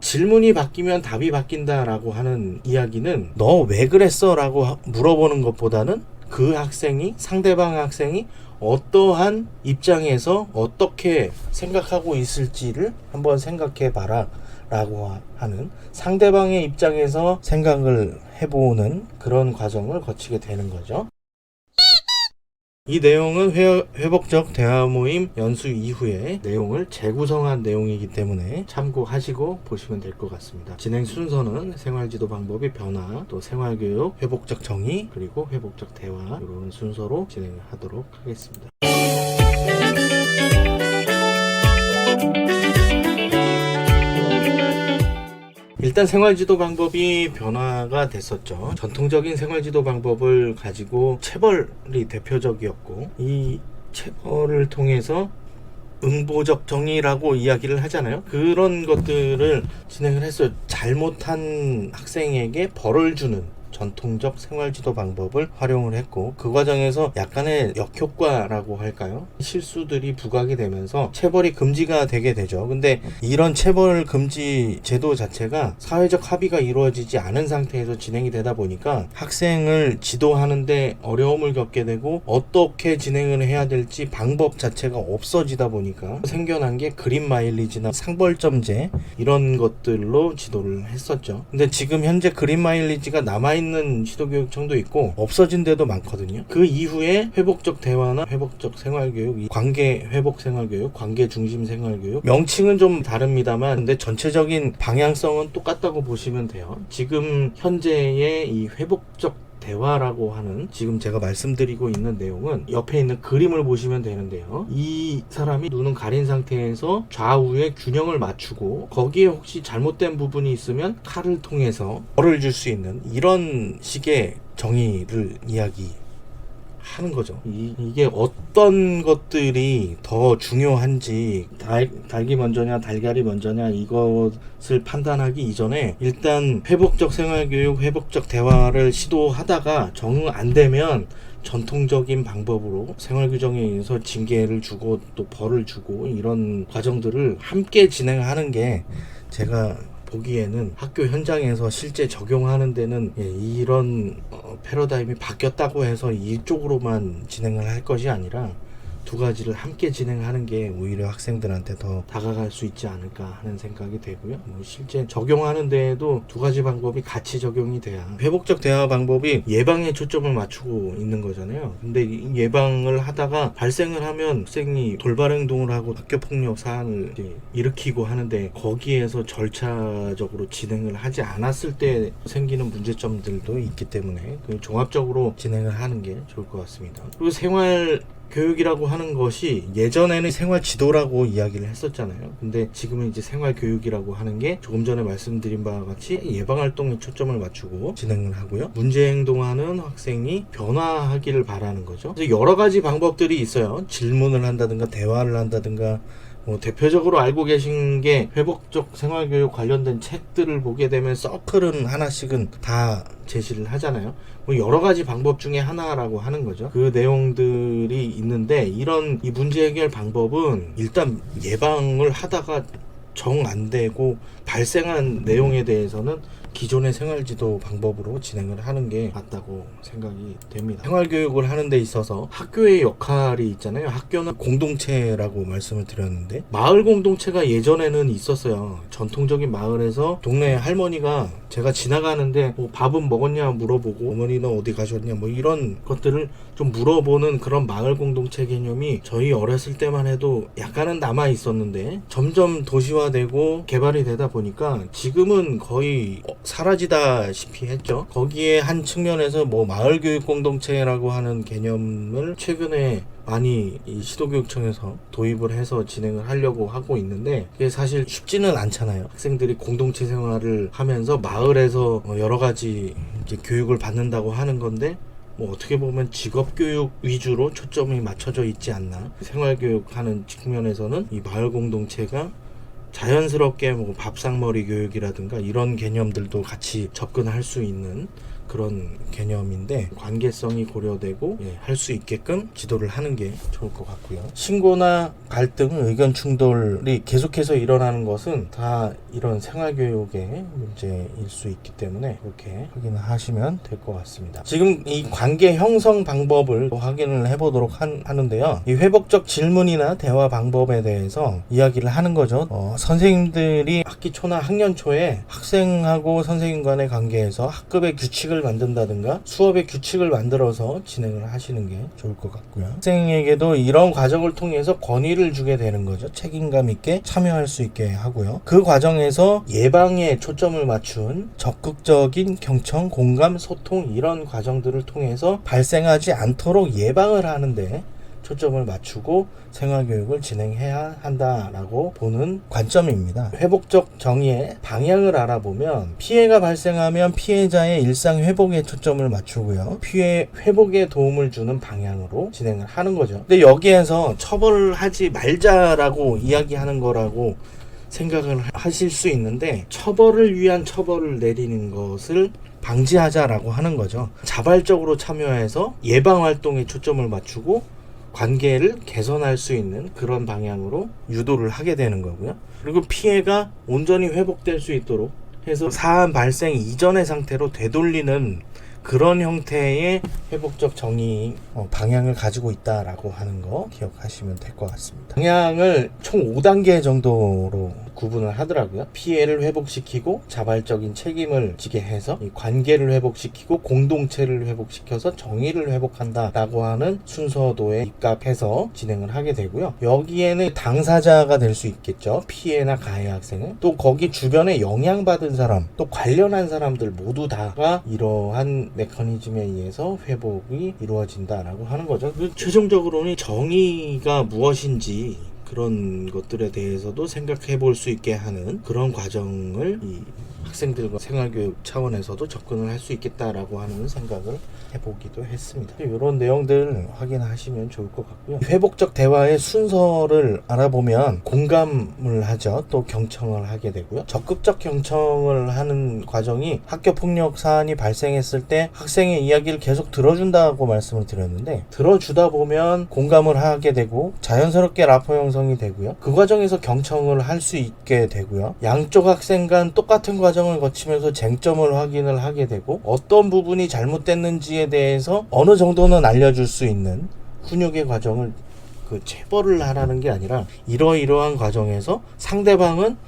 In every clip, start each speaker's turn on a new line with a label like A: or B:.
A: 질문이 바뀌면 답이 바뀐다라고 하는 이야기는 너 왜 그랬어? 라고 물어보는 것보다는 그 학생이, 상대방 학생이 어떠한 입장에서 어떻게 생각하고 있을지를 한번 생각해 봐라 라고 하는, 상대방의 입장에서 생각을 해보는 그런 과정을 거치게 되는 거죠. 이 내용은 회복적 대화 모임 연수 이후에 내용을 재구성한 내용이기 때문에 참고하시고 보시면 될 것 같습니다. 진행 순서는 생활지도 방법의 변화, 또 생활교육, 회복적 정의, 그리고 회복적 대화, 이런 순서로 진행을 하도록 하겠습니다. 일단 생활지도 방법이 변화가 됐었죠. 전통적인 생활지도 방법을 가지고 체벌이 대표적이었고, 이 체벌을 통해서 응보적 정의라고 이야기를 하잖아요. 그런 것들을 진행을 해서 잘못한 학생에게 벌을 주는 전통적 생활지도 방법을 활용을 했고, 그 과정에서 약간의 역효과라고 할까요? 실수들이 부각이 되면서 체벌이 금지가 되게 되죠. 근데 이런 체벌 금지 제도 자체가 사회적 합의가 이루어지지 않은 상태에서 진행이 되다 보니까 학생을 지도하는데 어려움을 겪게 되고, 어떻게 진행을 해야 될지 방법 자체가 없어지다 보니까 생겨난 게 그린 마일리지나 상벌점제, 이런 것들로 지도를 했었죠. 근데 지금 현재 그린 마일리지가 남아있는 시도교육청도 있고 없어진 데도 많거든요. 그 이후에 회복적 대화나 회복적 생활교육, 관계 회복 생활교육, 관계 중심 생활교육, 명칭은 좀 다릅니다만 근데 전체적인 방향성은 똑같다고 보시면 돼요. 지금 현재의 이 회복적 대화라고 하는, 지금 제가 말씀드리고 있는 내용은 옆에 있는 그림을 보시면 되는데요. 이 사람이 눈은 가린 상태에서 좌우의 균형을 맞추고, 거기에 혹시 잘못된 부분이 있으면 칼을 통해서 벌을 줄 수 있는 이런 식의 정의를 이야기하는 거죠. 이게 어떤 것들이 더 중요한지, 닭이 먼저냐 달걀이 먼저냐 이것을 판단하기 이전에 일단 회복적 생활교육, 회복적 대화를 시도하다가 정 안 되면 전통적인 방법으로 생활규정에 의해서 징계를 주고 또 벌을 주고, 이런 과정들을 함께 진행하는 게 제가 보기에는 학교 현장에서 실제 적용하는 데는 이런 패러다임이 바뀌었다고 해서 이쪽으로만 진행을 할 것이 아니라 두 가지를 함께 진행하는 게 오히려 학생들한테 더 다가갈 수 있지 않을까 하는 생각이 되고요. 실제 적용하는 데에도 두 가지 방법이 같이 적용이 돼야, 회복적 대화 방법이 예방에 초점을 맞추고 있는 거잖아요. 근데 이 예방을 하다가 발생을 하면 학생이 돌발 행동을 하고 학교폭력 사안을 일으키고 하는데, 거기에서 절차적으로 진행을 하지 않았을 때 생기는 문제점들도 있기 때문에 종합적으로 진행을 하는 게 좋을 것 같습니다. 그리고 생활 교육이라고 하는 것이 예전에는 생활 지도라고 이야기를 했었잖아요. 근데 지금은 이제 생활 교육이라고 하는 게 조금 전에 말씀드린 바와 같이 예방 활동에 초점을 맞추고 진행을 하고요. 문제 행동하는 학생이 변화하기를 바라는 거죠. 그래서 여러 가지 방법들이 있어요. 질문을 한다든가 대화를 한다든가, 대표적으로 알고 계신 게 회복적 생활교육 관련된 책들을 보게 되면 서클은 하나씩은 다 제시를 하잖아요. 여러 가지 방법 중에 하나라고 하는 거죠. 그 내용들이 있는데, 이런 이 문제 해결 방법은 일단 예방을 하다가 정 안 되고 발생한 내용에 대해서는 기존의 생활지도 방법으로 진행을 하는 게 맞다고 생각이 됩니다. 생활교육을 하는 데 있어서 학교의 역할이 있잖아요. 학교는 공동체라고 말씀을 드렸는데, 마을 공동체가 예전에는 있었어요. 전통적인 마을에서 동네 할머니가 제가 지나가는데 밥은 먹었냐 물어보고, 어머니는 어디 가셨냐 이런 것들을 좀 물어보는 그런 마을 공동체 개념이 저희 어렸을 때만 해도 약간은 남아 있었는데, 점점 도시화되고 개발이 되다 보니까 지금은 거의 사라지다시피 했죠. 거기에 한 측면에서 마을교육 공동체라고 하는 개념을 최근에 많이 이 시도교육청에서 도입을 해서 진행을 하려고 하고 있는데, 그게 사실 쉽지는 않잖아요. 학생들이 공동체 생활을 하면서 마을에서 여러 가지 이제 교육을 받는다고 하는 건데, 어떻게 보면 직업교육 위주로 초점이 맞춰져 있지 않나. 생활교육하는 측면에서는 이 마을 공동체가 자연스럽게 밥상머리 교육이라든가 이런 개념들도 같이 접근할 수 있는 그런 개념인데 관계성이 고려되고 할 수 있게끔 지도를 하는 게 좋을 것 같고요. 신고나 갈등, 의견 충돌이 계속해서 일어나는 것은 다 이런 생활교육의 문제일 수 있기 때문에 그렇게 확인하시면 될 것 같습니다. 지금 이 관계 형성 방법을 확인을 해보도록 하는데요. 이 회복적 질문이나 대화 방법에 대해서 이야기를 하는 거죠. 선생님들이 학기 초나 학년 초에 학생하고 선생님 간의 관계에서 학급의 규칙을 만든다든가 수업의 규칙을 만들어서 진행을 하시는 게 좋을 것 같고요. 학생에게도 이런 과정을 통해서 권위를 주게 되는 거죠. 책임감 있게 참여할 수 있게 하고요. 그 과정에서 예방에 초점을 맞춘 적극적인 경청, 공감, 소통 이런 과정들을 통해서 발생하지 않도록 예방을 하는데 초점을 맞추고 생활교육을 진행해야 한다라고 보는 관점입니다. 회복적 정의의 방향을 알아보면 피해가 발생하면 피해자의 일상 회복에 초점을 맞추고요. 피해 회복에 도움을 주는 방향으로 진행을 하는 거죠. 근데 여기에서 처벌을 하지 말자라고 이야기하는 거라고 생각을 하실 수 있는데 처벌을 위한 처벌을 내리는 것을 방지하자라고 하는 거죠. 자발적으로 참여해서 예방활동에 초점을 맞추고 관계를 개선할 수 있는 그런 방향으로 유도를 하게 되는 거고요. 그리고 피해가 온전히 회복될 수 있도록 해서 사안 발생 이전의 상태로 되돌리는 그런 형태의 회복적 정의 방향을 가지고 있다라고 하는 거 기억하시면 될 것 같습니다. 방향을 총 5단계 정도로 구분을 하더라고요. 피해를 회복시키고 자발적인 책임을 지게 해서 이 관계를 회복시키고 공동체를 회복시켜서 정의를 회복한다라고 하는 순서도에 입각해서 진행을 하게 되고요. 여기에는 당사자가 될 수 있겠죠. 피해나 가해 학생은 또 거기 주변에 영향받은 사람 또 관련한 사람들 모두 다가 이러한 메커니즘에 의해서 회복이 이루어진다라고 하는 거죠. 최종적으로는 정의가 무엇인지 그런 것들에 대해서도 생각해 볼 수 있게 하는 그런 과정을 이 학생들과 생활교육 차원에서도 접근을 할 수 있겠다라고 하는 생각을 해보기도 했습니다. 이런 내용들 확인하시면 좋을 것 같고요. 회복적 대화의 순서를 알아보면 공감을 하죠. 또 경청을 하게 되고요. 적극적 경청을 하는 과정이 학교폭력 사안이 발생했을 때 학생의 이야기를 계속 들어준다고 말씀을 드렸는데 들어주다 보면 공감을 하게 되고 자연스럽게 라포 형성이 되고요. 그 과정에서 경청을 할 수 있게 되고요. 양쪽 학생 간 똑같은 과정을 거치면서 쟁점을 확인을 하게 되고 어떤 부분이 잘못됐는지에 대해서 어느 정도는 알려줄 수 있는 훈육의 과정을 체벌을 하라는 게 아니라 이러이러한 과정에서 상대방은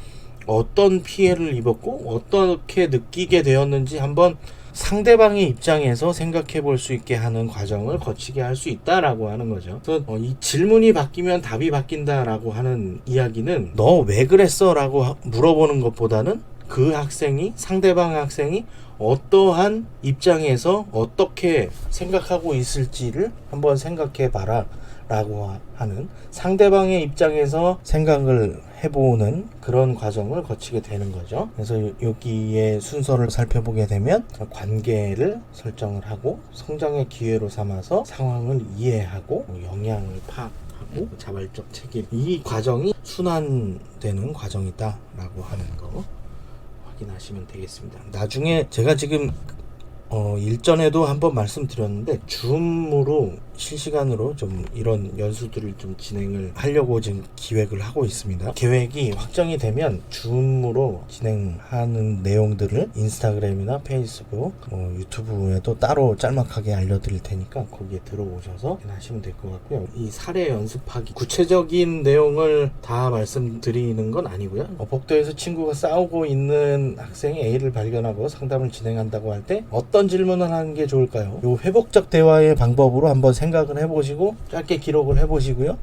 A: 어떤 피해를 입었고 어떻게 느끼게 되었는지 한번 상대방의 입장에서 생각해 볼 수 있게 하는 과정을 거치게 할 수 있다라고 하는 거죠. 그래서 이 질문이 바뀌면 답이 바뀐다라고 하는 이야기는 너 왜 그랬어? 라고 물어보는 것보다는 그 학생이 상대방 학생이 어떠한 입장에서 어떻게 생각하고 있을지를 한번 생각해 봐라 라고 하는 상대방의 입장에서 생각을 해보는 그런 과정을 거치게 되는 거죠. 그래서 여기에 순서를 살펴보게 되면 관계를 설정을 하고 성장의 기회로 삼아서 상황을 이해하고 영향을 파악하고 자발적 책임 이 과정이 순환되는 과정이다 라고 하는 거 확인하시면 되겠습니다. 나중에 제가 지금 일전에도 한번 말씀드렸는데 줌으로 실시간으로 좀 이런 연수들을 좀 진행을 하려고 지금 기획을 하고 있습니다. 계획이 확정이 되면 줌으로 진행하는 내용들을 인스타그램이나 페이스북, 유튜브에도 따로 짤막하게 알려드릴 테니까 거기에 들어오셔서 하시면 될 것 같고요. 이 사례 연습하기 구체적인 내용을 다 말씀드리는 건 아니고요. 복도에서 친구가 싸우고 있는 학생이 A를 발견하고 상담을 진행한다고 할 때 어떤 질문을 하는 게 좋을까요? 요 회복적 대화의 방법으로 한번 생각을 해보시고 짧게 기록을 해보시고요.